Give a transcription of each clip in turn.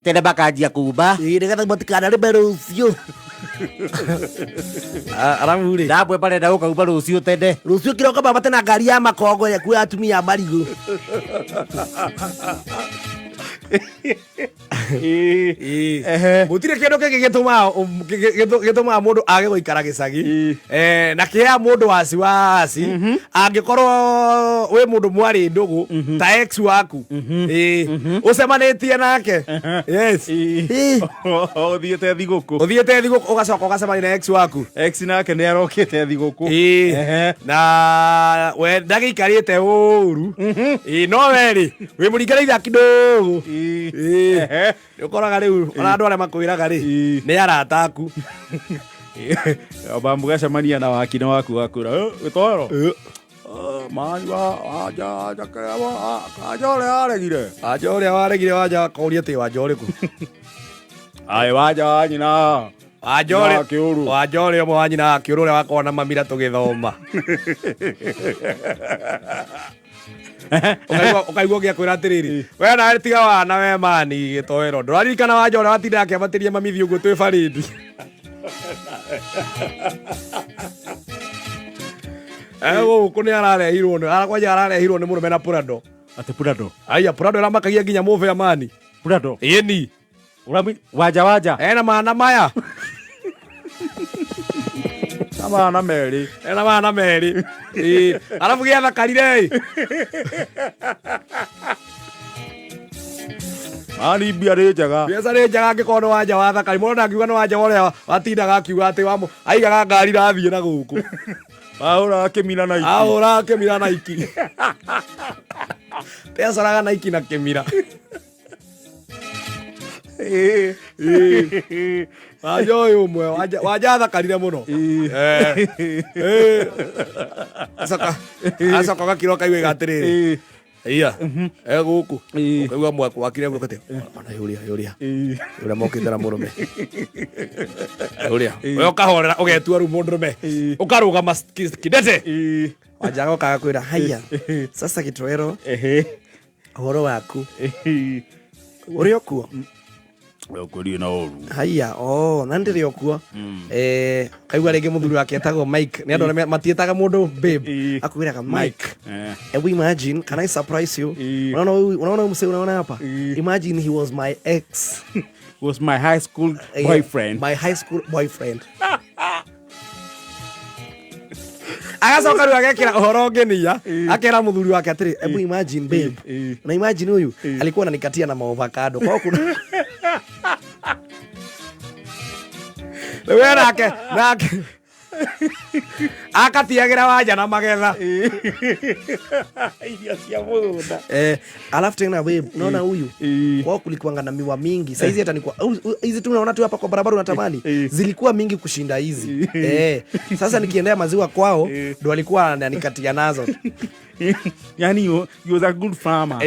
tena bakajia kuba nigetha matikana rĩme rũciũ. Aramu rĩ ndabwe barenda gũkauba rũciũ tene rũciũ kĩroko baba tena ngari ya makongo ya kuya atumia marigũ. Gũtirĩ kĩndũ kĩngĩ gĩtũmaga mũndũ age gũikara gĩcagi na kĩhea mũndũ wasiwasi angĩkorwo wĩ mũndũ mwarĩ ndũgũ ta ex waku ũcemanĩtie nake ũthiĩte thigũkũ ũgacoka ũgacemania na ex waku ex nake nĩ arokĩte thigũkũ na we ndagĩikarĩte ũru no werĩ wĩ mũringanĩire kidogo ũkoraga rĩu ona andũ arĩa makwĩraga rĩ nĩ arata aku mũgacemania na wakinĩ waku wakwĩra gĩtoero wanja ũrĩa waregire wanja wakoria atĩ wanja ũrĩkũ wanja wa nyina wanja ũrĩa ũmwe wa nyina wa kĩũrũ ũrĩa wakorwo na mamira tũgĩthoma ũkaigua gĩakwĩra atĩrĩrĩ we nawe tiga wana we mani gĩtoero ndũraririkana wanja ũrĩa watinda akĩambatĩria mamithi ũguo twĩ barĩndi gũkũ nĩ ararehirwo nĩ mũrũme na purado atĩ purado aya purado ĩramakagia nginya mũbĩa mani purado ĩni wanja ena mana maya mana merĩ ena mana merĩ arabu gĩathakarire mani mbia nĩ njega mbiaca nĩ njega angĩkorwo nĩ wanja wa thakari mũndũ ndangiuga nĩ wanja ũrĩa watindaga akiuga atĩ aigaga ngari rathiĩ na gũkũ ahũraga kĩmira na iki teacaraga na iki na kĩmira wanja ũyũ ũmwe wanja thakarire mũno acoka gakiro kaigua atĩrĩrĩ iya gũkũ ũkaigua mwako wakire guo kate ona yũria mokĩte na mũrũme yũria we ũkahorera ũgetua rĩu mũndũrũme ũkarũgama kidete wanja gokaga kwĩra haya sasa gĩtoero ũhoro waku ũrĩ okuo ũkũrie na ũru haya na ndĩrĩ okuo kaigua rĩngĩ mũthuri wake etagwo Mike nĩ andũ arĩa matiĩtaga mũndũ babe akwĩraga Mike ebu imagine can I surprise you unaona msee unaona hapa imagine he was my ex was my high school boyfriend agacoka rĩu agekĩra ũhoro ũngĩnia akera mũthuri wake atĩrĩ ebu imagine babe na imagine huyu alikuwa ananikatia na maovacado kwa kuna we nake akatiagĩra wanja na magetha irio cia mũgũnda alafu tena babe unaona huyu kwao kulikuanga na miwa mingi saizi hata nikuwa hizi tu unaona tu hapa kwa barabara unatamani zilikuwa mingi kushinda hizi sasa nikiendea maziwa kwao ndo alikuwa ananikatia nazo yani you was a good farmer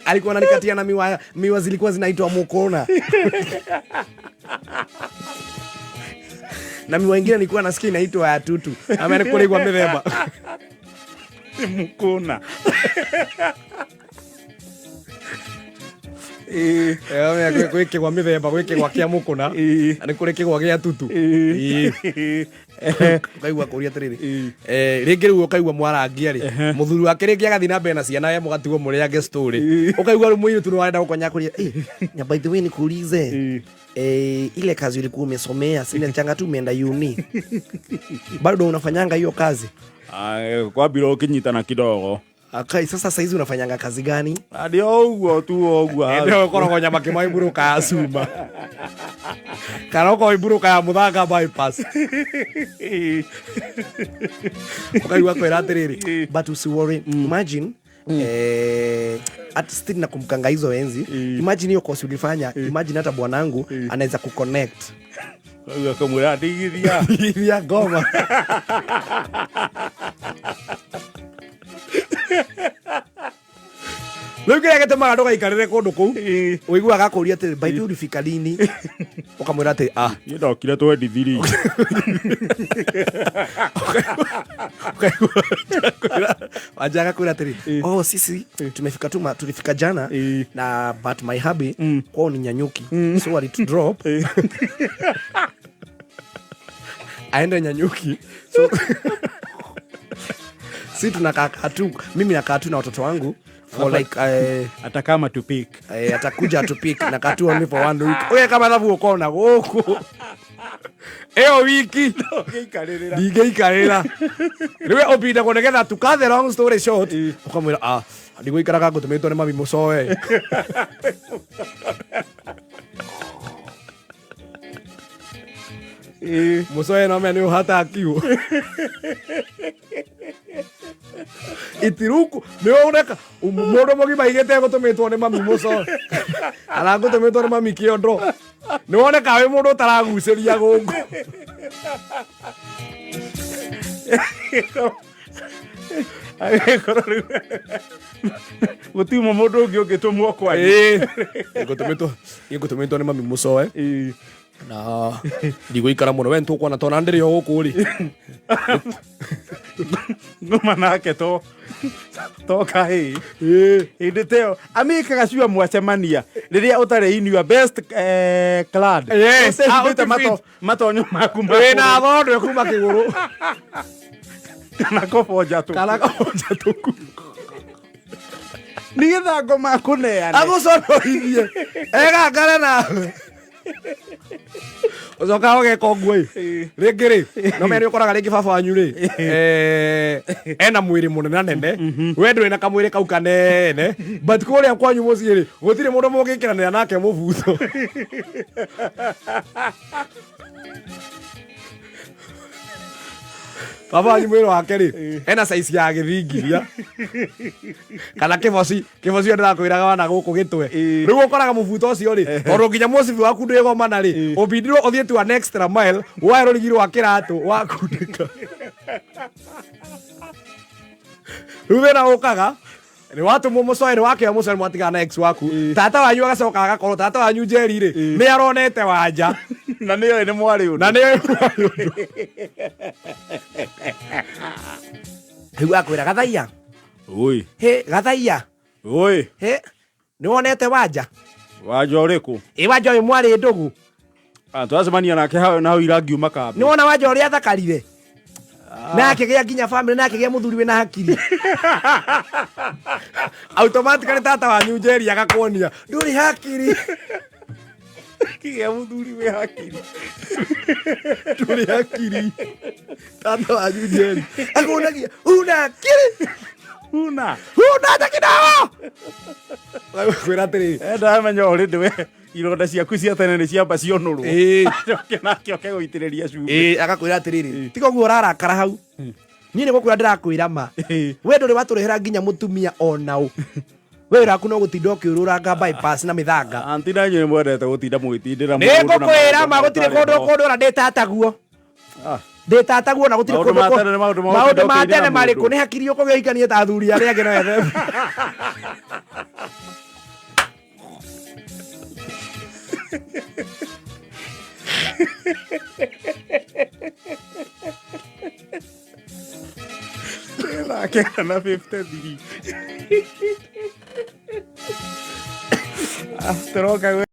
alikuwa ananikatia na miwa zilikuwa zinaitwa mukona na miwa ingine nilikuwa nasikia inaitwa ya tutu amenikuligwa mithemba mukona gwĩkĩgwa mĩthemba gwĩkĩgwa kĩa mũkũna nĩ kũrĩ kĩgwa gĩa tutu ũkaigua kũria atĩrĩrĩ rĩngĩ rĩu ũkaigua mwarangia rĩ mũthuri wake rĩngĩ agathiĩ na mbere na ciana ye mũgatigwo mũrĩage story ũkaigua rĩu mũirĩtu nĩ warenda gũkonyakuria na by the way nikuulize ile kazi ulikuwa umesomea sinachanga tu umeenda uni bado unafanyanga hiyo kazi kwambira ũkĩnyitana kidogo akai sasa saizi unafanyanga kazi gani ndio ũguo tu ũguo ndio korogwo nyama kĩmaimbũrũka ya cuma karoko imbũrũka ya mũthanga bypass ũkaigua kwĩra atĩrĩrĩ but usiworry imagine at still nakumkanga hizo enzi imagine hiyo course ulifanya imagine hata bwanangu anaweza kuconnect akamwĩra ndigithia ngoma Rĩu kĩrĩa gĩtũmaga ndũgaikarĩre kũndũ kũu ũiguaga agakũria atĩrĩ by the way ulifika lini ũkamwĩra atĩ niĩ ndokire 23 Wanja akakwĩra atĩrĩ sisi tulifika jana na but my hubby kwao ni Nyanyuki so alitudrop aende Nyanyuki so si tunakaa tu, mimi nakaa tu na watoto wangu for like atakama to pick atakuja to pick na katu only for 1 week. Oye kama thabu ukona guku eo wiki ndingĩikarĩra rĩu obinda kũnegetha to cut the long story short ukamwĩra ndigũikaraga ngũtũmĩtwo nĩ mami mũcoe mũcoe no mene ũhata akiu itiruku nĩoneka mũndũ mũgima igĩte gũtũmĩtwo nĩ mami mũcoe aragũtũmĩtwo nĩ mami kĩondo nĩwoneka wĩ mũndũ ũtaragucĩria gũkũ gũtiuma mũndũ ũngĩ ũngĩtũmwo kwanyu ngũtũmĩtwo nĩ mami mũcoe na ndigũikara mũno we nĩtũkuona tona ndĩrĩ o gũkũ rĩ ngũma nake toka hĩndĩ teo amĩkaga ciua mwacemania rĩrĩa ũtarĩ in your best clad matonyo maku wĩna thondo kuma kĩgũrũ kana kobo njatũku nĩgetha ngoma kũneane agũconorithie egangare nawe ũcokaga ũgeka ũguo rĩngĩ rĩ no mene ũkoraga rĩngĩ baba wanyu rĩ ena mwĩrĩ mũnene nene we ndũrĩ na kamwĩrĩ kau kanene but kũrĩa kwanyu mũciĩ rĩ gũtirĩ mũndũ mũngĩkĩranĩra nake mũbuto baba wanyu mwĩrĩ wake rĩ ena size ya gĩthingithia kana kĩboci ndĩrakwĩraga wana gũkũ gĩtwe rĩu ũkoraga mũbuto ũcio rĩ tondũ nginya mũcibi waku ndwĩgomana rĩ ũbindirwo ũthiĩ tu an extra mile woe rũrigi rwa kĩratũ wakundĩka rĩu thĩna ũkaga nĩ watũmwo mũcoe nĩ wakĩoya mũcoe nĩmwatigana na ex waku tata wanyu agacoka agakorwo tata wanyu Njeri rĩ nĩ aronete wanja na nĩoĩ nĩ mwarĩ ũndũ rĩu akwĩra gathaia gathaia nĩwonete wanja ũrĩkũ wanja ũyũ mwarĩ ndũgũ twacemania nake nahau ira ngiuma kambĩ nĩwona wanja ũrĩa athakarire na akĩgĩa nginya family na akĩgĩa mũthuri wĩna hakiri automatically tata wanyu Njeri agakuonia ndũrĩ hakiri kĩgĩa mũthuri wĩ hakiri ndũrĩ hakiri tata wanyu Njeri akuonagia una hakiri una hata kidogo kwĩra atĩrĩ ndamenya ũrĩ ndĩwe ironda ciaku cia tene nĩ ciamba cionũrwo nake oke gũitĩrĩria cumbĩ agakwĩra atĩrĩrĩ tiga ũguo ũrarakara hau niĩ nĩgũkwĩra ndĩrakwĩra ma we ndũrĩ watũrehera nginya mũtumia onaũ we wĩraku no gũtinda ũkĩũrũranga bypass na mĩthanga anti nanyuĩ mwendete gũtinda mũgĩtindĩra nĩngũkwĩra ma gũtirĩ kũndũ ona ndĩtataguo ndĩtataguo na gũtirĩ kũndũ maũndũ ma tene marĩkũ nĩ hakiri ũkũgĩikanie ta athuri arĩa angĩ no ethe nake kana 53 tũroka